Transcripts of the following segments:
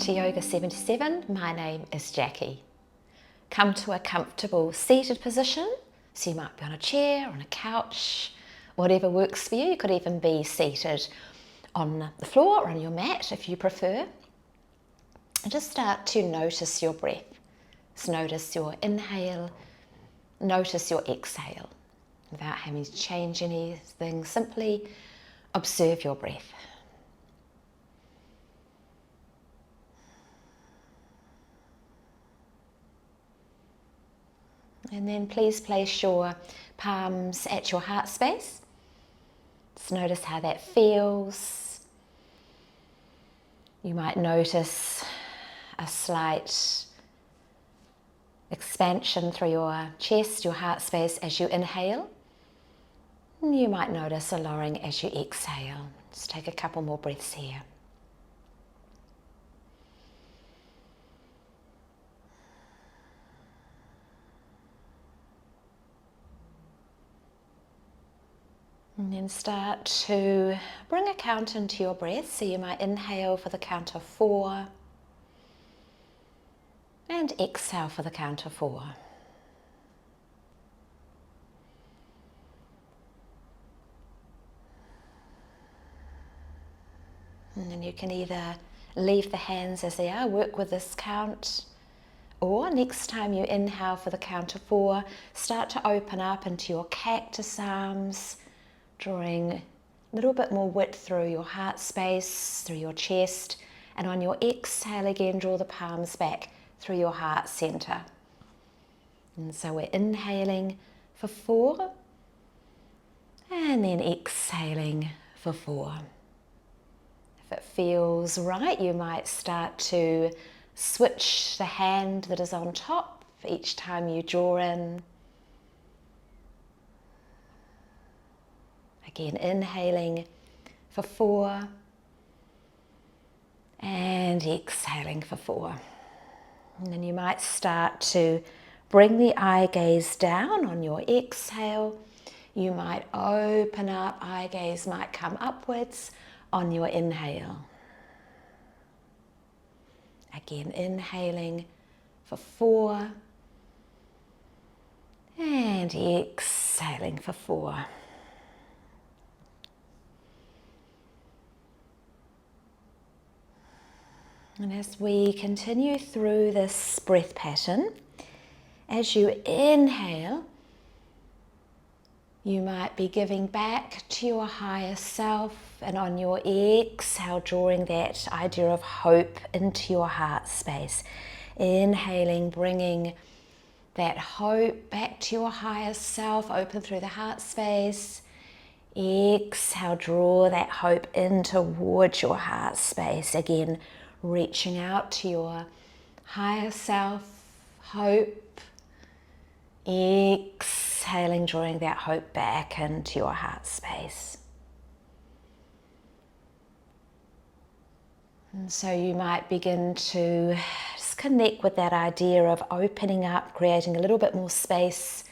to Yoga 77. My name is Jackie. Come to a comfortable seated position. So you might be on a chair, on a couch, whatever works for you. You could even be seated on the floor or on your mat if you prefer. And just start to notice your breath. So notice your inhale, notice your exhale. Without having to change anything, simply observe your breath. And then please place your palms at your heart space. Just notice how that feels. You might notice a slight expansion through your chest, your heart space as you inhale. And you might notice a lowering as you exhale. Just take a couple more breaths here. And then start to bring a count into your breath. So you might inhale for the count of 4 and exhale for the count of 4. And then you can either leave the hands as they are, work with this count, or next time you inhale for the count of 4, start to open up into your cactus arms, drawing a little bit more width through your heart space, through your chest, and on your exhale again, draw the palms back through your heart center. And so we're inhaling for 4, and then exhaling for 4. If it feels right, you might start to switch the hand that is on top each time you draw in. Again, inhaling for 4 and exhaling for 4. And then you might start to bring the eye gaze down on your exhale. You might open up, eye gaze might come upwards on your inhale. Again, inhaling for 4 and exhaling for 4. And as we continue through this breath pattern, as you inhale, you might be giving back to your higher self, and on your exhale, drawing that idea of hope into your heart space. Inhaling, bringing that hope back to your higher self, open through the heart space. Exhale, draw that hope in towards your heart space. Again, reaching out to your higher self, hope. Exhaling, drawing that hope back into your heart space. And so you might begin to just connect with that idea of opening up, creating a little bit more space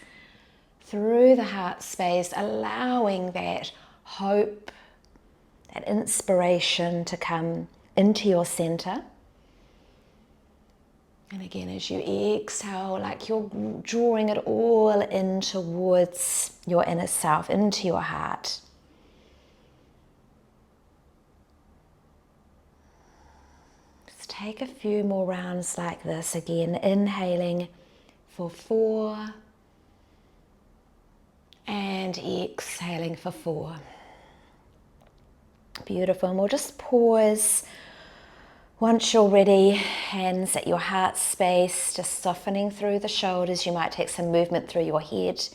through the heart space, allowing that hope, that inspiration to come into your center. And again, as you exhale, like you're drawing it all in towards your inner self, into your heart. Just take a few more rounds like this. Again, inhaling for 4 and exhaling for 4. Beautiful. And we'll just pause. Once you're ready, hands at your heart space, just softening through the shoulders. You might take some movement through your head,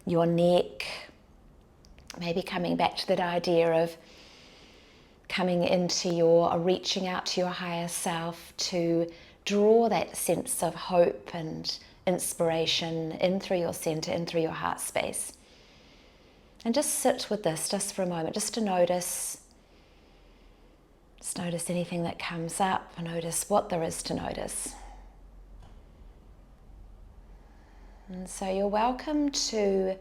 your neck, maybe coming back to that idea of coming into or reaching out to your higher self to draw that sense of hope and inspiration in through your center, in through your heart space. And just sit with this just for a moment, just to notice. Just notice anything that comes up, notice what there is to notice. And so you're welcome to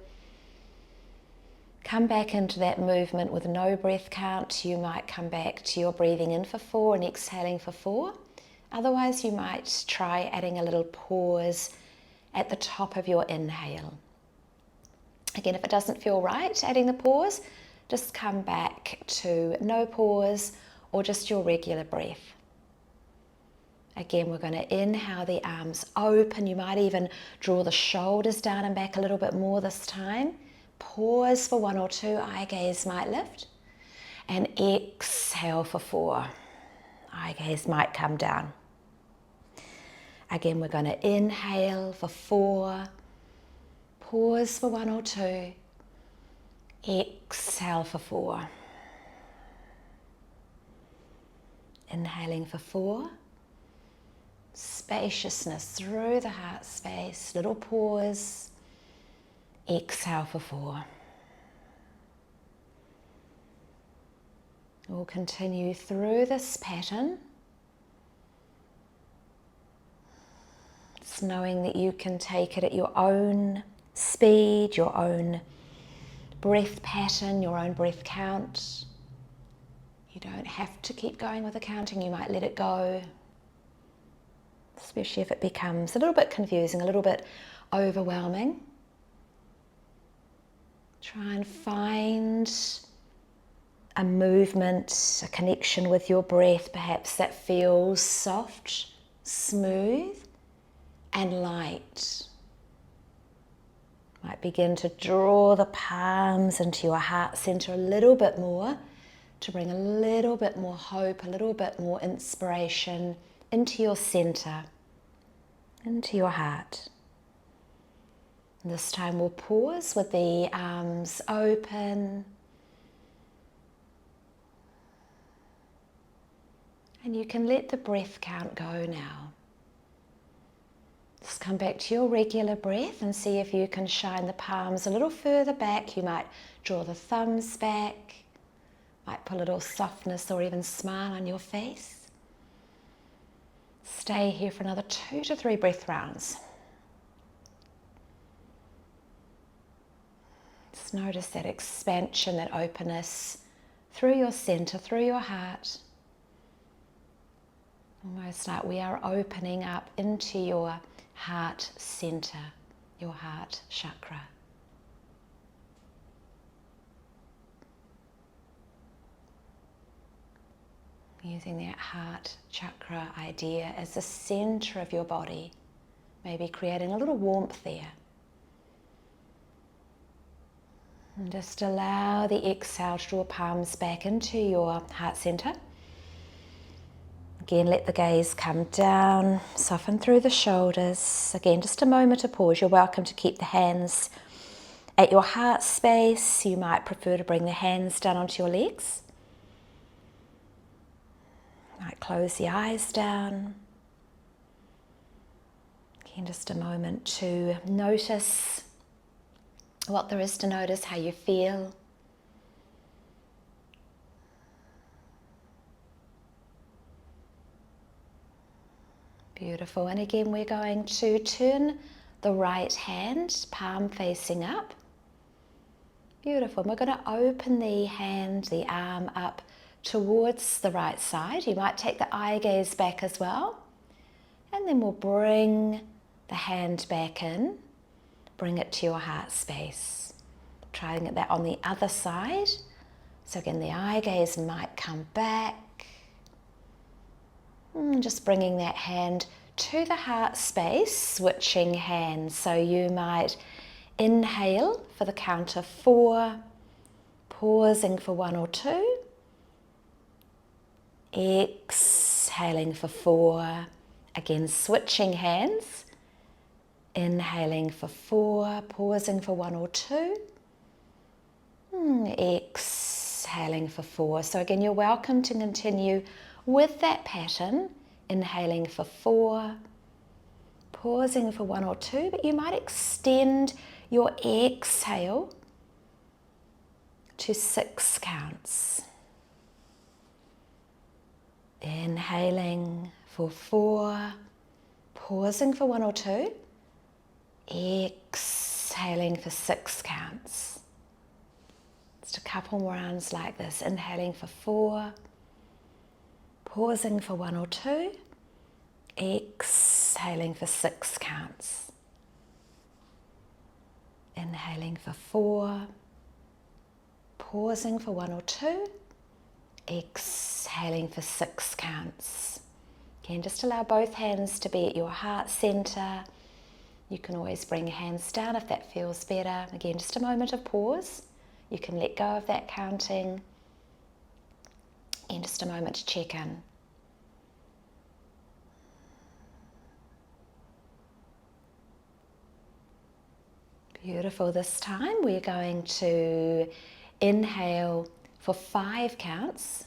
come back into that movement with no breath count. You might come back to your breathing in for 4 and exhaling for 4. Otherwise, you might try adding a little pause at the top of your inhale. Again, if it doesn't feel right adding the pause, just come back to no pause or just your regular breath. Again, we're going to inhale the arms open. You might even draw the shoulders down and back a little bit more this time. Pause for 1 or 2, eye gaze might lift. And exhale for 4. Eye gaze might come down. Again, we're going to inhale for 4. Pause for 1 or 2. Exhale for 4. Inhaling for 4. Spaciousness through the heart space. Little pause. Exhale for 4. We'll continue through this pattern. It's knowing that you can take it at your own speed, your own breath pattern, your own breath count. You don't have to keep going with the counting. You might let it go, especially if it becomes a little bit confusing, a little bit overwhelming. Try and find a movement, a connection with your breath, perhaps that feels soft, smooth, and light. Might begin to draw the palms into your heart center a little bit more to bring a little bit more hope, a little bit more inspiration into your center, into your heart. And this time we'll pause with the arms open. And you can let the breath count go now. Just come back to your regular breath and see if you can shine the palms a little further back. You might draw the thumbs back, might put a little softness or even smile on your face. Stay here for another 2 to 3 breath rounds. Just notice that expansion, that openness through your center, through your heart. Almost like we are opening up into your heart center, your heart chakra. Using that heart chakra idea as the center of your body, maybe creating a little warmth there. And just allow the exhale to draw palms back into your heart center. Again, let the gaze come down, soften through the shoulders. Again, just a moment to pause. You're welcome to keep the hands at your heart space. You might prefer to bring the hands down onto your legs. You might close the eyes down. Again, just a moment to notice what there is to notice, how you feel. Beautiful. And again, we're going to turn the right hand, palm facing up. Beautiful. And we're going to open the hand, the arm up towards the right side. You might take the eye gaze back as well. And then we'll bring the hand back in, bring it to your heart space. Trying that on the other side. So again, the eye gaze might come back. Just bringing that hand to the heart space, switching hands. So you might inhale for the count of 4, pausing for 1 or 2, exhaling for 4, again switching hands, inhaling for 4, pausing for 1 or 2, exhaling for 4. So again, you're welcome to continue with that pattern, inhaling for 4, pausing for 1 or 2, but you might extend your exhale to 6 counts. Inhaling for 4, pausing for 1 or 2, exhaling for 6 counts. Just a couple more rounds like this, inhaling for 4, pausing for 1 or 2, Exhaling for 6 counts. Inhaling for 4. Pausing for 1 or 2. Exhaling for 6 counts. Again, just allow both hands to be at your heart center. You can always bring your hands down if that feels better. Again, just a moment of pause. You can let go of that counting. And just a moment to check in. Beautiful. This time we're going to inhale for 5 counts.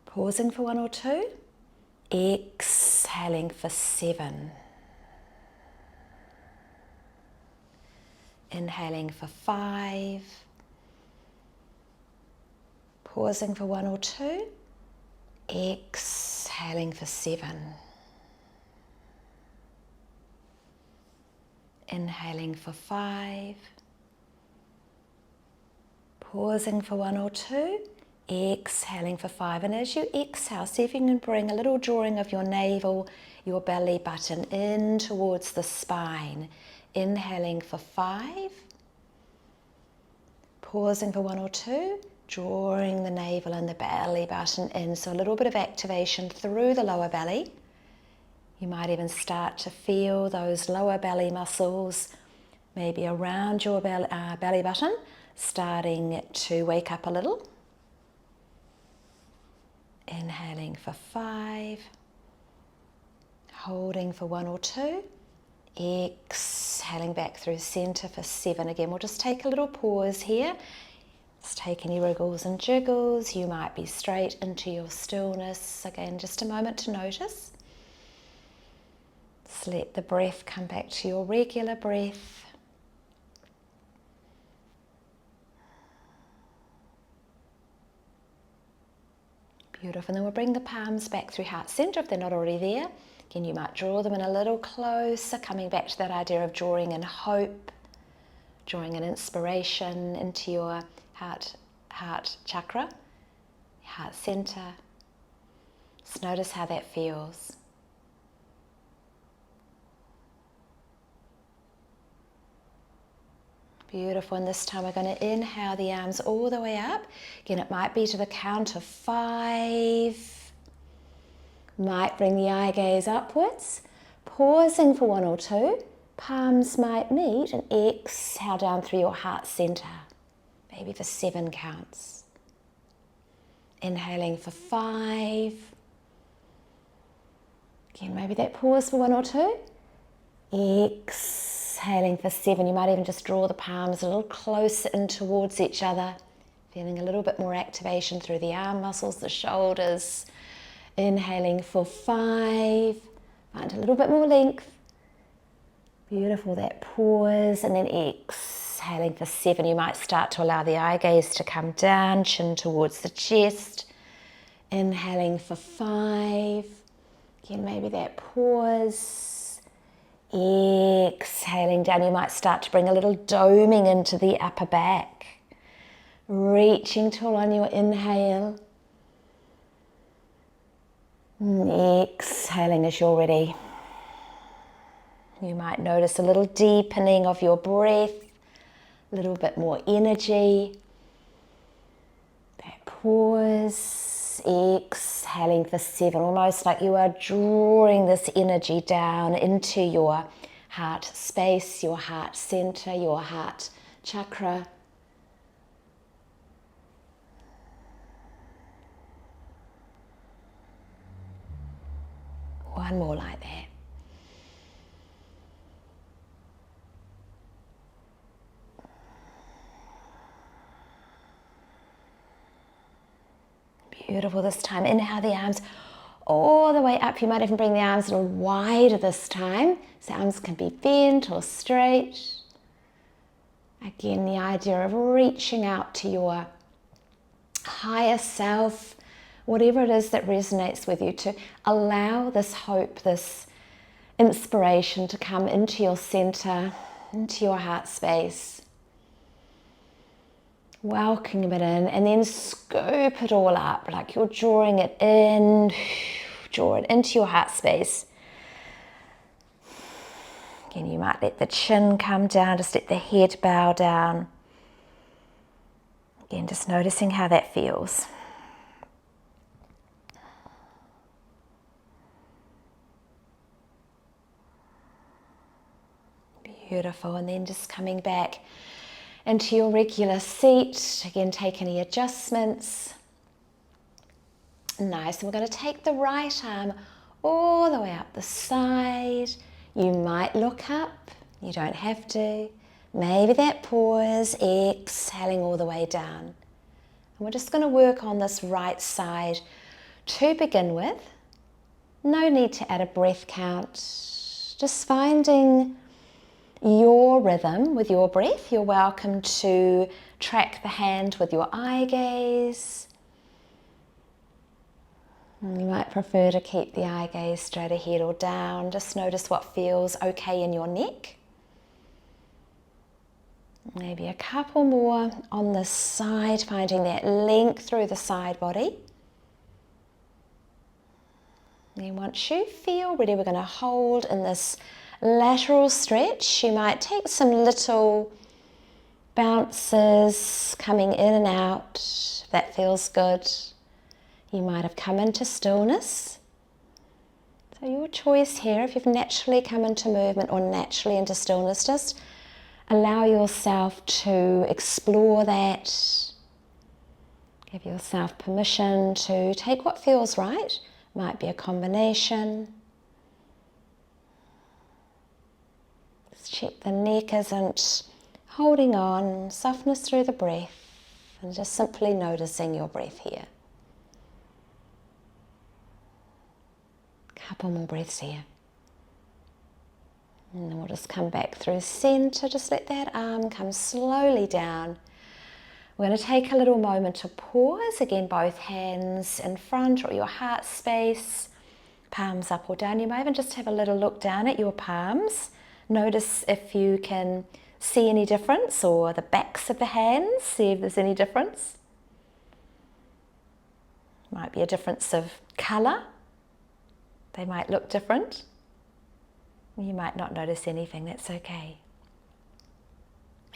Pausing for 1 or 2. Exhaling for 7. Inhaling for 5. Pausing for 1 or 2. Exhaling for 7. Inhaling for 5. Pausing for 1 or 2. Exhaling for 5. And as you exhale, see if you can bring a little drawing of your navel, your belly button in towards the spine. Inhaling for 5. Pausing for 1 or 2. Drawing the navel and the belly button in. So a little bit of activation through the lower belly. You might even start to feel those lower belly muscles, maybe around your belly button, starting to wake up a little. Inhaling for 5. Holding for 1 or 2. Exhaling back through center for 7. Again, we'll just take a little pause here. Just take any wriggles and jiggles. You might be straight into your stillness. Again, just a moment to notice. Just let the breath come back to your regular breath. Beautiful. And then we'll bring the palms back through heart center if they're not already there. Again, you might draw them in a little closer, coming back to that idea of drawing in hope, drawing in inspiration into your heart chakra, heart center. Just notice how that feels. Beautiful. And this time we're going to inhale the arms all the way up. Again, it might be to the count of 5. Might bring the eye gaze upwards. Pausing for 1 or 2. Palms might meet and exhale down through your heart center. Maybe for 7 counts. Inhaling for 5. Again, maybe that pause for 1 or 2. Exhaling for 7. You might even just draw the palms a little closer in towards each other. Feeling a little bit more activation through the arm muscles, the shoulders. Inhaling for 5. Find a little bit more length. Beautiful, that pause, and then exhaling for 7. You might start to allow the eye gaze to come down, chin towards the chest. Inhaling for 5. Again, maybe that pause. Exhaling down. You might start to bring a little doming into the upper back. Reaching tall on your inhale. Exhaling as you're ready. You might notice a little deepening of your breath, a little bit more energy. That pause, exhaling for 7, almost like you are drawing this energy down into your heart space, your heart center, your heart chakra. One more like that. Beautiful. This time, inhale the arms all the way up. You might even bring the arms a little wider this time. So arms can be bent or straight. Again, the idea of reaching out to your higher self, whatever it is that resonates with you, to allow this hope, this inspiration to come into your center, into your heart space. welcoming it in, and then scoop it all up like you're drawing it in. Draw it into your heart space. Again, you might let the chin come down, just let the head bow down. Again, just noticing how that feels. Beautiful, and then just coming back into your regular seat. Again, take any adjustments. Nice, and we're going to take the right arm all the way up the side. You might look up, you don't have to. Maybe that pause, exhaling all the way down. And we're just going to work on this right side to begin with. No need to add a breath count, just finding your rhythm with your breath. You're welcome to track the hand with your eye gaze. You might prefer to keep the eye gaze straight ahead or down. Just notice what feels okay in your neck. Maybe a couple more on this side, finding that length through the side body. And once you feel ready, we're going to hold in this lateral stretch. You might take some little bounces coming in and out, if that feels good. You might have come into stillness. So your choice here, if you've naturally come into movement or naturally into stillness, just allow yourself to explore that. Give yourself permission to take what feels right. Might be a combination. Just check the neck isn't holding on, softness through the breath, and just simply noticing your breath here. Couple more breaths here. And then we'll just come back through center. Just let that arm come slowly down. We're going to take a little moment to pause. Again, both hands in front or your heart space. Palms up or down. You might even just have a little look down at your palms. Notice if you can see any difference, or the backs of the hands. See if there's any difference. Might be a difference of color. They might look different. You might not notice anything, that's okay.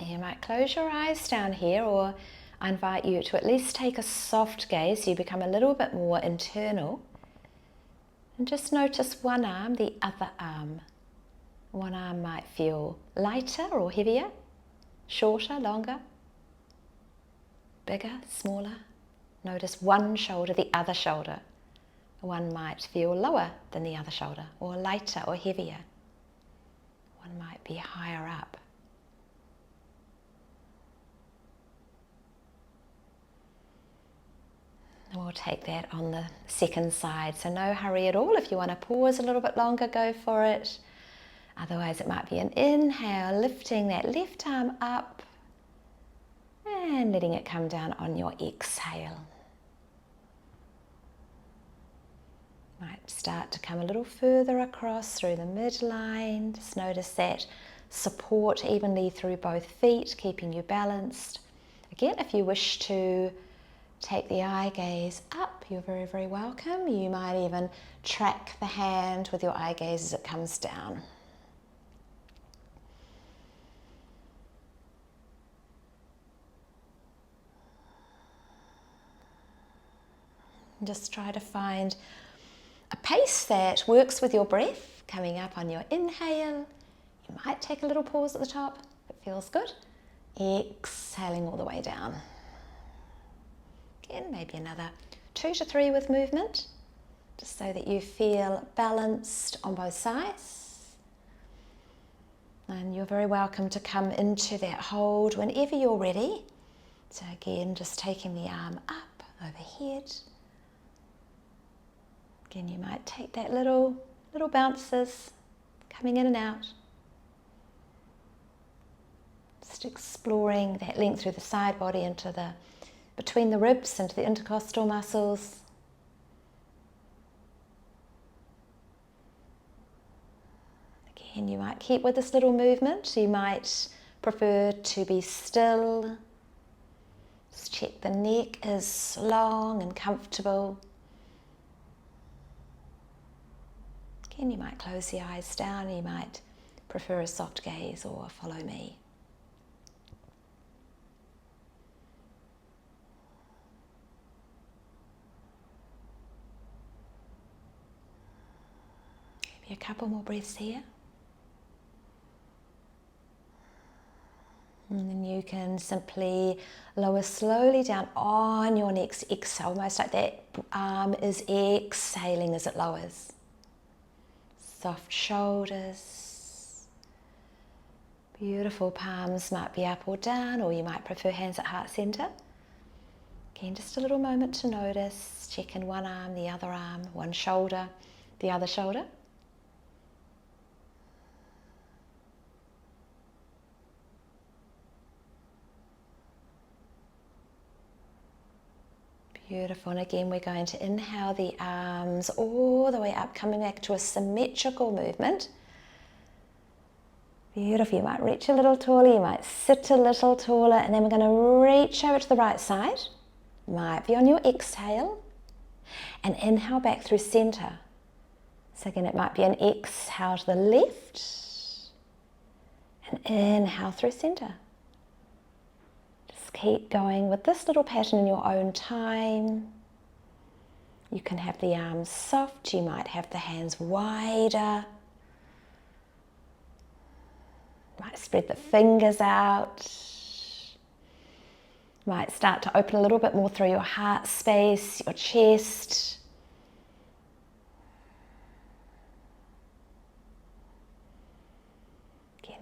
You might close your eyes down here, or I invite you to at least take a soft gaze so you become a little bit more internal. And just notice one arm, the other arm. One arm might feel lighter or heavier, shorter, longer, bigger, smaller. Notice one shoulder, the other shoulder. One might feel lower than the other shoulder, or lighter or heavier. One might be higher up. And we'll take that on the second side. So no hurry at all. If you want to pause a little bit longer, go for it. Otherwise, it might be an inhale, lifting that left arm up and letting it come down on your exhale. Might start to come a little further across through the midline. Just notice that support evenly through both feet, keeping you balanced. Again, if you wish to take the eye gaze up, you're very, very welcome. You might even track the hand with your eye gaze as it comes down. Just try to find a pace that works with your breath, coming up on your inhale. You might take a little pause at the top if it feels good. Exhaling all the way down. Again, maybe another 2 to 3 with movement, just so that you feel balanced on both sides. And you're very welcome to come into that hold whenever you're ready. So again, just taking the arm up, overhead. Again, you might take that little bounces coming in and out. Just exploring that length through the side body into between the ribs, into the intercostal muscles. Again, you might keep with this little movement. You might prefer to be still. Just check the neck is long and comfortable. Again, you might close the eyes down, you might prefer a soft gaze or follow me. Maybe a couple more breaths here. And then you can simply lower slowly down on your next exhale, almost like that arm is exhaling as it lowers. Soft shoulders. Beautiful. Palms might be up or down, or you might prefer hands at heart center. Again, just a little moment to notice. Check in one arm, the other arm, one shoulder, the other shoulder. Beautiful. And again, we're going to inhale the arms all the way up, coming back to a symmetrical movement. Beautiful. You might reach a little taller, you might sit a little taller, and then we're going to reach over to the right side. Might be on your exhale. And inhale back through center. So again, it might be an exhale to the left. And inhale through center. Keep going with this little pattern in your own time. You can have the arms soft, you might have the hands wider. Might spread the fingers out. Might start to open a little bit more through your heart space, your chest.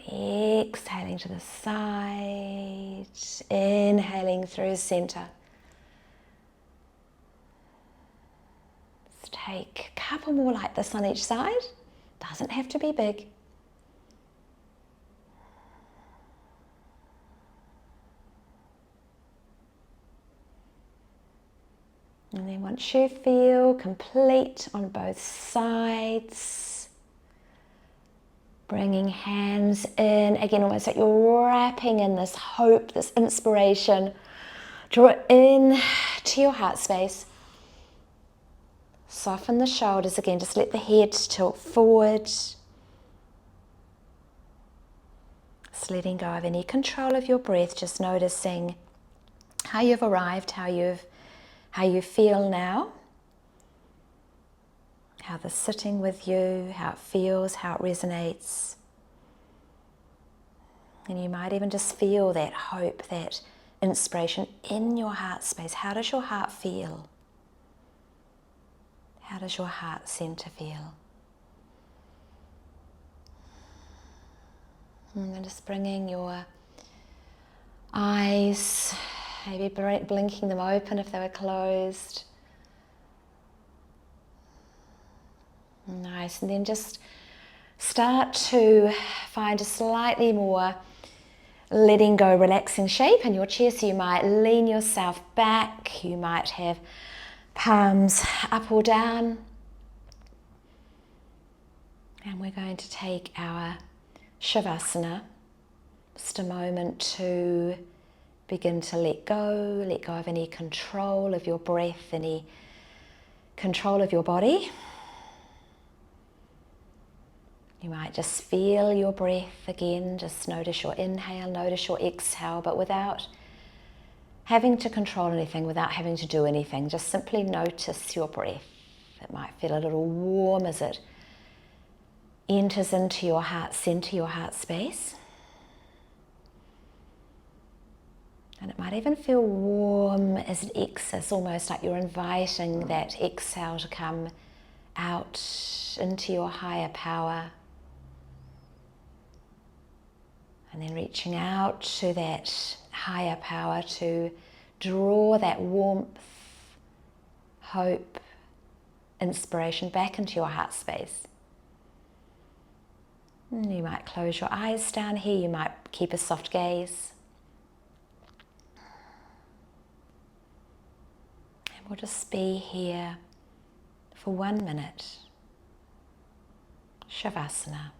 Exhaling to the side, inhaling through center. Let's take a couple more like this on each side. Doesn't have to be big. And then once you feel complete on both sides, bringing hands in, again, almost like you're wrapping in this hope, this inspiration. Draw it in to your heart space. Soften the shoulders again, just let the head tilt forward. Just letting go of any control of your breath, just noticing how you've arrived, how you feel now. How the sitting with you, how it feels, how it resonates. And you might even just feel that hope, that inspiration in your heart space. How does your heart feel? How does your heart center feel? And then just bringing your eyes, maybe blinking them open if they were closed. Nice, and then just start to find a slightly more letting go, relaxing shape in your chest. So you might lean yourself back, you might have palms up or down. And we're going to take our Savasana, just a moment to begin to let go of any control of your breath, any control of your body. You might just feel your breath again, just notice your inhale, notice your exhale, but without having to control anything, without having to do anything, just simply notice your breath. It might feel a little warm as it enters into your heart center, your heart space. And it might even feel warm as it exhales, almost like you're inviting that exhale to come out into your higher power. And then reaching out to that higher power to draw that warmth, hope, inspiration back into your heart space. And you might close your eyes down here, you might keep a soft gaze. And we'll just be here for 1 minute. Savasana.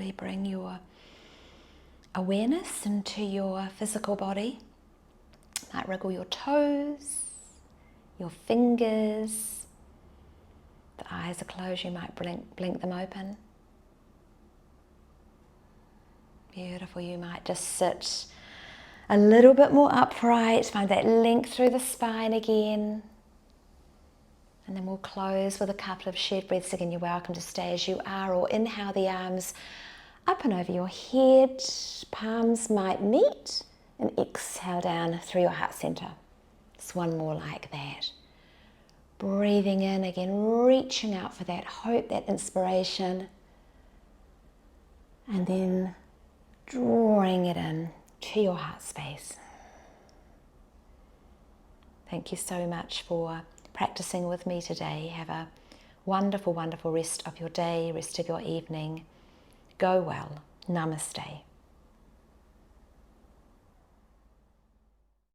slowly bring your awareness into your physical body. Might wriggle your toes, your fingers. The eyes are closed, you might blink them open. Beautiful. You might just sit a little bit more upright, find that length through the spine again. And then we'll close with a couple of shared breaths. Again, you're welcome to stay as you are, or inhale the arms up and over your head. Palms might meet, and exhale down through your heart center. Just one more like that. Breathing in again, reaching out for that hope, that inspiration. And then drawing it in to your heart space. Thank you so much for practicing with me today. Have a wonderful, wonderful rest of your day, rest of your evening. Go well. Namaste.